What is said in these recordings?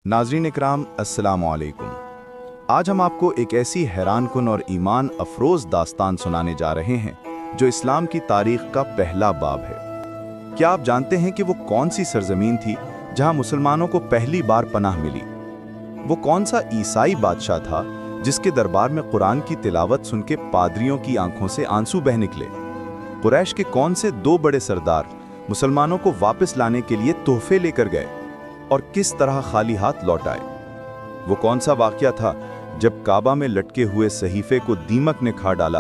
नाज़रीन इकराम अस्सलाम वालेकुम। आज हम आपको एक ऐसी हैरानकुन और ईमान अफरोज़ दास्तान सुनाने जा रहे हैं जो इस्लाम की तारीख़ का पहला बाब है। क्या आप जानते हैं कि वो कौन सी सरजमीन थी जहां मुसलमानों को पहली बार पनाह मिली? वो कौन सा ईसाई बादशाह था जिसके दरबार में कुरान की तिलावत सुन के पादरियों की आंखों से आंसू बह निकले? कुरैश के कौन से दो बड़े सरदार मुसलमानों को वापस लाने के लिए तोहफे लेकर गए और किस तरह खाली हाथ लौट आए? वो कौन सा वाकया था जब काबा में लटके हुए सहीफे को दीमक ने खा डाला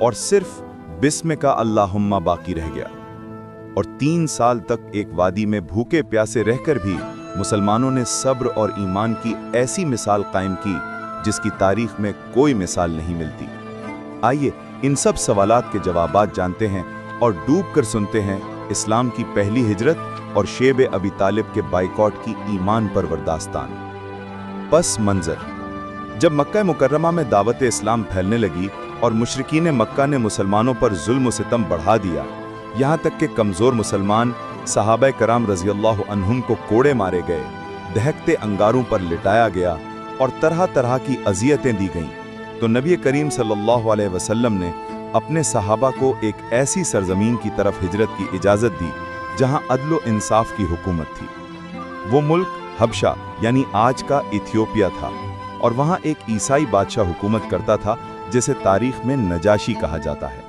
और सिर्फ बिस्म का अल्लाहुम्मा बाकी रह गया? और 3 साल तक एक वादी में भूखे प्यासे रहकर भी मुसलमानों ने सब्र और ईमान की ऐसी मिसाल कायम की जिसकी तारीख में कोई मिसाल नहीं मिलती। आइए इन सब सवालात के जवाबात जानते हैं और डूब कर सुनते हैं इस्लाम की पहली हिजरत और शेब अबी तालिब के बाइकॉट की ईमान परवर दास्तान। पस मंजर, जब मक्का मुकर्रमा में दावत इस्लाम फैलने लगी और मुशरिकीन मक्का ने मुसलमानों पर जुल्म सितम बढ़ा दिया, यहाँ तक कि कमज़ोर मुसलमान सहाबा कराम रज़ी अल्लाह अन्हुम को कोड़े मारे गए, दहकते अंगारों पर लिटाया गया और तरह तरह की अजियतें दी गईं, तो नबी करीम सल्लल्लाहु अलैहि वसल्लम ने अपने सहाबा को एक ऐसी सरजमीन की तरफ हिजरत की इजाज़त दी जहां अदल इंसाफ की हुकूमत थी। वो मुल्क हबशा यानी आज का इथियोपिया था और वहां एक ईसाई बादशाह हुकूमत करता था जिसे तारीख में नजाशी कहा जाता है।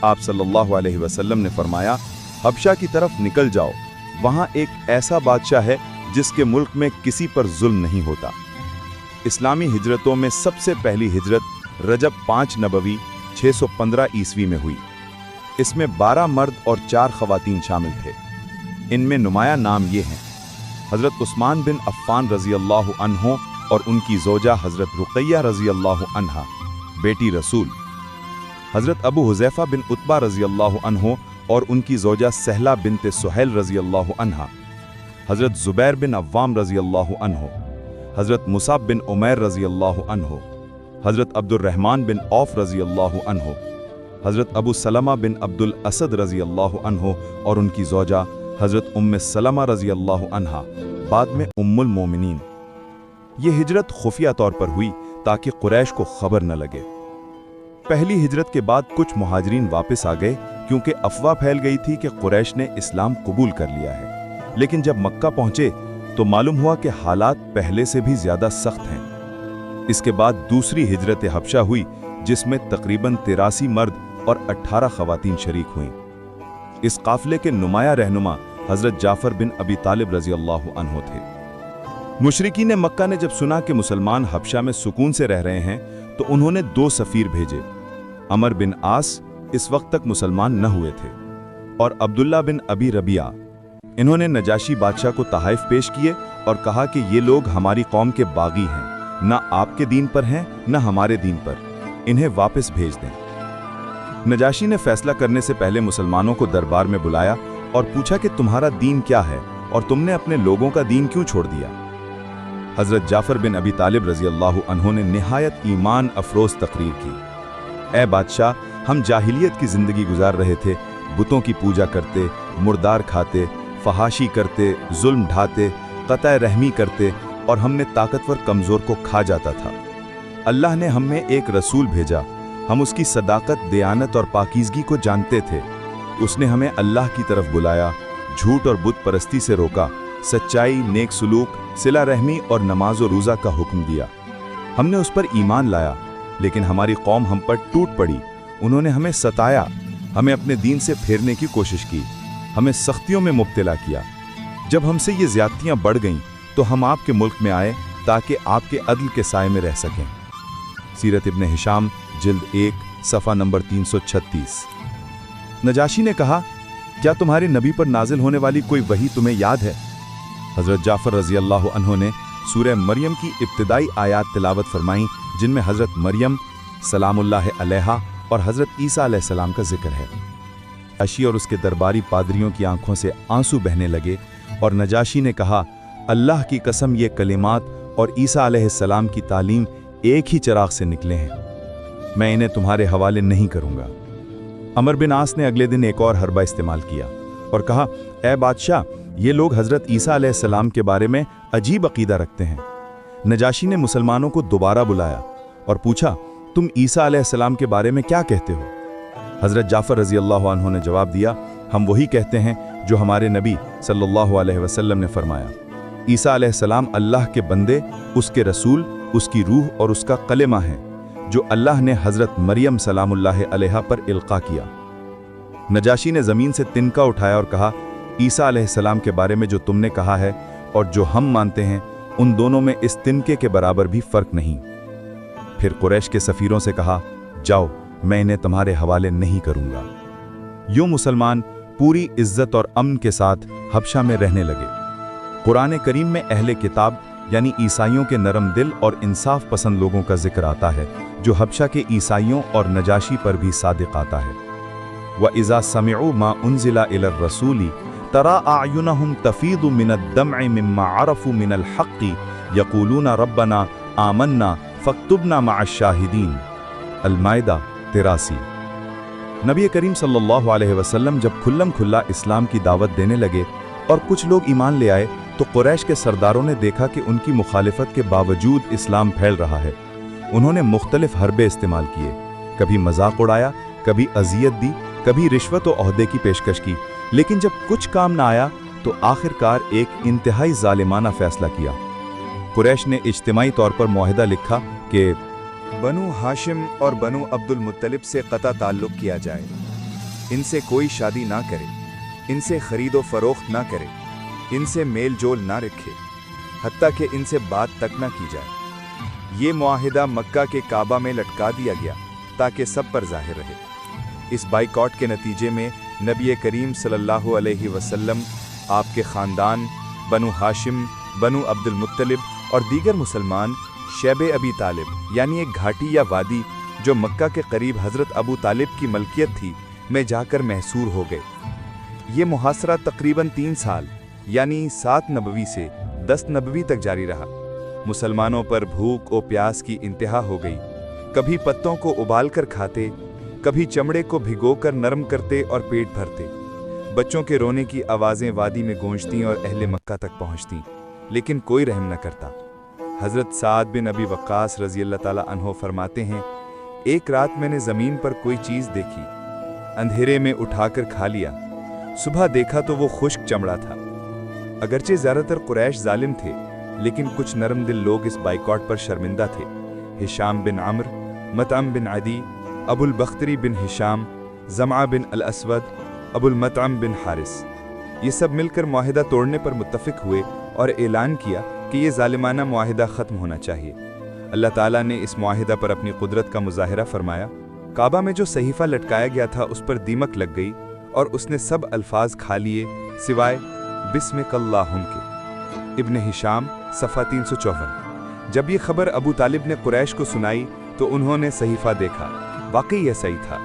आप सल्लल्लाहु अलैहि वसल्लम ने फरमाया, हबशा की तरफ निकल जाओ, वहां एक ऐसा बादशाह है जिसके मुल्क में किसी पर जुल्म नहीं होता। इस्लामी हिजरतों में सबसे पहली हिजरत रजब 5 नबवी 615 ईस्वी में हुई। इसमें 12 मर्द और 4 खवातीन शामिल थे। इनमें नुमाया नाम ये हैं: हज़रत उस्मान बिन अफ़्फ़ान रज़ी अल्लाहु अन्हो और उनकी ज़ौजा हज़रत रुक़ैया रज़ी अल्लाहु अन्हा बेटी रसूल, हज़रत अबू हुज़ैफ़ा बिन उतबा रज़ी अल्लाहु अन्हो और उनकी ज़ौजा सहला बिनत सुहैल रज़ी अल्लाहु अन्हा, हज़रत ज़ुबैर बिन अव्वाम रज़ी अल्लाहु अन्हो, हज़रत मुसाब बिन उमैर रज़ी अल्लाहु अन्हो, हज़रत अब्दुर्रहमान बिन औफ रज़ी अल्लाहु अन्हो, हज़रत अबू सलमा बिन अब्दुल असद रज़ी अल्लाहु अन्हो और उनकी ज़ौजा हज़रत उम्मे सलमा रज़ी अल्लाहु अन्हा, बाद में उम्मुल मोमिनीन। ये हिजरत खुफिया तौर पर हुई ताकि कुरैश को खबर न लगे। पहली हिजरत के बाद कुछ मुहाजिरीन वापस आ गए क्योंकि अफवाह फैल गई थी कि कुरैश ने इस्लाम कबूल कर लिया है। लेकिन जब मक्का पहुंचे तो मालूम हुआ कि हालात पहले से भी ज्यादा सख्त हैं। इसके बाद दूसरी हिजरत हबशा हुई जिसमें तकरीबन 83 मर्द और 18 खवातीन शरीक हुईं। इस काफिले के नुमाया रहनुमा हजरत जाफर बिन अबी तालिब रज़ी अल्लाहु अन्हो थे। मुशरिकीन मक्का ने जब सुना कि मुसलमान हबशा में सुकून से रह रहे हैं तो उन्होंने 2 सफ़ीर भेजे। अमर बिन आस इस वक्त तक मुसलमान न हुए थे और अब्दुल्ला बिन अबी रबिया। इन्होंने नजाशी बादशाह को तहाइफ पेश किए और कहा कि ये लोग हमारी कौम के बागी हैं, न आपके दीन पर हैं न हमारे दीन पर, इन्हें वापस भेज दें। नजाशी ने फैसला करने से पहले मुसलमानों को दरबार में बुलाया और पूछा कि तुम्हारा दीन क्या है और तुमने अपने लोगों का दीन क्यों छोड़ दिया? हजरत जाफर बिन अबी तालिब रज़ी अल्लाहु अन्हो ने निहायत ईमान अफरोज तकरीर की। ए बादशाह, हम जाहिलियत की जिंदगी गुजार रहे थे, बुतों की पूजा करते, मुर्दार खाते, फहाशी करते, जुल्म ढाते, क़तअ रहमी करते और हमने ताकतवर कमज़ोर को खा जाता था। अल्लाह ने हम में एक रसूल भेजा, हम उसकी सदाकत, दयानत और पाकीज़गी को जानते थे। उसने हमें अल्लाह की तरफ बुलाया, झूठ और बुत परस्ती से रोका, सच्चाई, नेक सुलूक, सिला रहमी और नमाज और रोज़ा का हुक्म दिया। हमने उस पर ईमान लाया, लेकिन हमारी कौम हम पर टूट पड़ी। उन्होंने हमें सताया, हमें अपने दीन से फेरने की कोशिश की, हमें सख्तियों में मुब्तला किया। जब हमसे ये ज़्यादतियाँ बढ़ गईं तो हम आपके मुल्क में आए ताकि आपके अदल के साए में रह सकें। सीरत इब्न हिशाम जिल्द 1 सफ़ा नंबर 336। नजाशी ने कहा, क्या तुम्हारे नबी पर नाजिल होने वाली कोई वही तुम्हें याद है? हज़रत जाफ़र रज़ी अल्लाहु अन्हो ने सूरह मरियम की इब्तिदाई आयात तिलावत फरमाई जिनमें हज़रत मरियम सलामुल्लाह अलैहा और हज़रत ईसा अलैहिस्सलाम का जिक्र है। नजाशी और उसके दरबारी पादरियों की आंखों से आंसू बहने लगे और नजाशी ने कहा, अल्लाह की कसम, ये कलिमात और ईसा अलैहिस्सलाम की तालीम एक ही चिराग से निकले हैं, मैं इन्हें तुम्हारे हवाले नहीं करूँगा। अमर बिन आस ने अगले दिन एक और हरबा इस्तेमाल किया और कहा, ए बादशाह, ये लोग हज़रत ईसा अलैहिस्सलाम के बारे में अजीब अकीदा रखते हैं। नजाशी ने मुसलमानों को दोबारा बुलाया और पूछा, तुम ईसा अलैहिस्सलाम के बारे में क्या कहते हो? हज़रत जाफ़र रज़ी अल्लाह अन्हु ने जवाब दिया, हम वही कहते हैं जो हमारे नबी सल्लल्लाहु अलैहि वसल्लम ने फरमाया। ईसा अलैहिस्सलाम अल्लाह के बंदे, उसके रसूल, उसकी रूह और उसका कलेमा है, जो अल्लाह ने हज़रत मरियम सलामुल्लाह अलैहा पर इल्क़ा किया। नजाशी ने ज़मीन से तिनका उठाया और कहा, ईसा अलैहिस्सलाम के बारे में जो तुमने कहा है और जो हम मानते हैं, उन दोनों में इस तिनके के बराबर भी फ़र्क नहीं। फिर कुरैश के सफ़ीरों से कहा, जाओ, मैं इन्हें तुम्हारे हवाले नहीं करूँगा। यूँ मुसलमान पूरी इज्जत और अमन के साथ हबशा में रहने लगे। कुरान करीम में अहले किताब यानी ईसाइयों के नरम दिल और इंसाफ पसंद लोगों का जिक्र आता है, जो हबशा के ईसाइयों और नजाशी पर भी सादिक आता है। व इज़ा समिउ मा उन्ज़िला इलर रसूली तरा अयुनहुम तफीदु मिनद्दमइ मिम्मा अरफू मिनल हक़्क़ि यक़ूलूना रब्बना आमन्ना फ़क्तुबना मअश्शाहिदीन। अल-माइदा 83। नबी करीम सल्लल्लाहु अलैहि वसल्लम जब खुल्लम खुल्ला इस्लाम की दावत देने लगे और कुछ लोग ईमान ले आए, तो कुरैश के सरदारों ने देखा कि उनकी मुखालिफत के बावजूद इस्लाम फैल रहा है। उन्होंने मुख्तलिफ हरबे इस्तेमाल किए, कभी मजाक उड़ाया, कभी अजियत दी, कभी रिश्वत और ओहदे की पेशकश की, लेकिन जब कुछ काम ना आया तो आखिरकार एक इंतहाई जालिमाना फैसला किया। कुरैश ने इज्तिमाई तौर पर मुआहिदा लिखा कि बनु हाशिम और बनु अब्दुल मुत्तलिब से कता ताल्लुक़ किया जाए, इनसे कोई शादी ना करे, इनसे खरीदो फरोख्त ना करे, इनसे मेल जोल ना रखे, हत्ता कि इनसे बात तक ना की जाए। ये मुआहिदा मक्का के काबा में लटका दिया गया ताकि सब पर जाहिर रहे। इस बाइकॉट के नतीजे में नबी करीम सल्लल्लाहु अलैहि वसल्लम, आपके ख़ानदान, बनु हाशिम, बनु अब्दुल मुत्तलिब और दीगर मुसलमान शैब अबी तालिब यानी एक घाटी या वादी जो मक्का के करीब हज़रत अबू तालिब की मलकियत थी, में जाकर महसूर हो गए। ये मुहासरा तकरीबन 3 साल यानी 7 नबवी से 10 नबवी तक जारी रहा। मुसलमानों पर भूख और प्यास की इंतहा हो गई। कभी पत्तों को उबाल कर खाते, कभी चमड़े को भिगोकर नरम करते और पेट भरते। बच्चों के रोने की आवाज़ें वादी में गूंजती और अहले मक्का तक पहुंचती, लेकिन कोई रहम न करता। हज़रत साद बिन अबी वक्कास रज़ी अल्लाह ताला अन्हो फरमाते हैं, एक रात मैंने ज़मीन पर कोई चीज़ देखी, अंधेरे में उठाकर खा लिया। सुबह देखा तो वो खुश्क चमड़ा था। अगरचे ज़्यादातर कुरैश जालिम थे, लेकिन कुछ नरम दिल लोग इस बाइकॉट पर शर्मिंदा थे। हिशाम बिन अम्र, मतअम बिन अदी, अबुल बख्तरी बिन हिशाम, जमा बिन अल असवद, अबुल मतअम बिन हारिस, ये सब मिलकर मुआहिदा तोड़ने पर मुत्तफिक हुए और ऐलान किया कि ये जालिमाना मुआहिदा ख़त्म होना चाहिए। अल्लाह ताला ने इस मुआहिदा पर अपनी कुदरत का मुजाहिरा फरमाया। काबा में जो सहीफ़ा लटकाया गया था उस पर दीमक लग गई और उसने सब अल्फाज खा लिए सिवाय बिस्मिकल्लाहुम के। इब्न हिशाम सफ़ा 354। जब ये खबर अबू तालिब ने कुरैश को सुनाई तो उन्होंने सहीफ़ा देखा, वाकई यह सही था।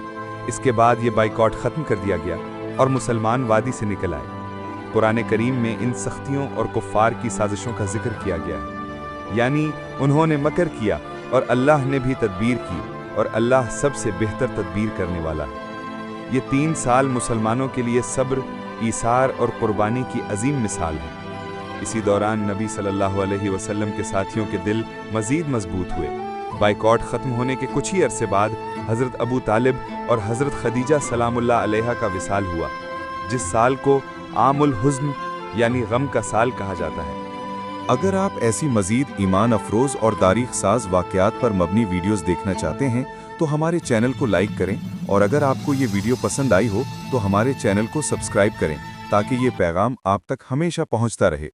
इसके बाद ये बाइकॉट ख़त्म कर दिया गया और मुसलमान वादी से निकल आए। कुरान करीम में इन सख्तियों और कुफ़ार की साजिशों का जिक्र किया गया है, यानी उन्होंने मकर किया और अल्लाह ने भी तदबीर की और अल्लाह सबसे बेहतर तदबीर करने वाला है। ये 3 साल मुसलमानों के लिए सब्र, ईसार और कुर्बानी की अजीम मिसाल है। इसी दौरान नबी सल्लल्लाहु अलैहि वसल्लम के साथियों के दिल मज़ीद मजबूत हुए। बाइकॉट ख़त्म होने के कुछ ही अरसे बाद हज़रत अबू तालिब और हज़रत खदीजा सलामुल्लाह अलैहा का विसाल हुआ, जिस साल को आमुल हुज़्न यानी गम का साल कहा जाता है। अगर आप ऐसी मज़ीद ईमान अफरोज़ और तारीख़ साज वाक़यात पर मबनी वीडियोज़ देखना चाहते हैं तो हमारे चैनल को लाइक करें, और अगर आपको ये वीडियो पसंद आई हो तो हमारे चैनल को सब्सक्राइब करें ताकि ये पैगाम आप तक हमेशा पहुँचता रहे।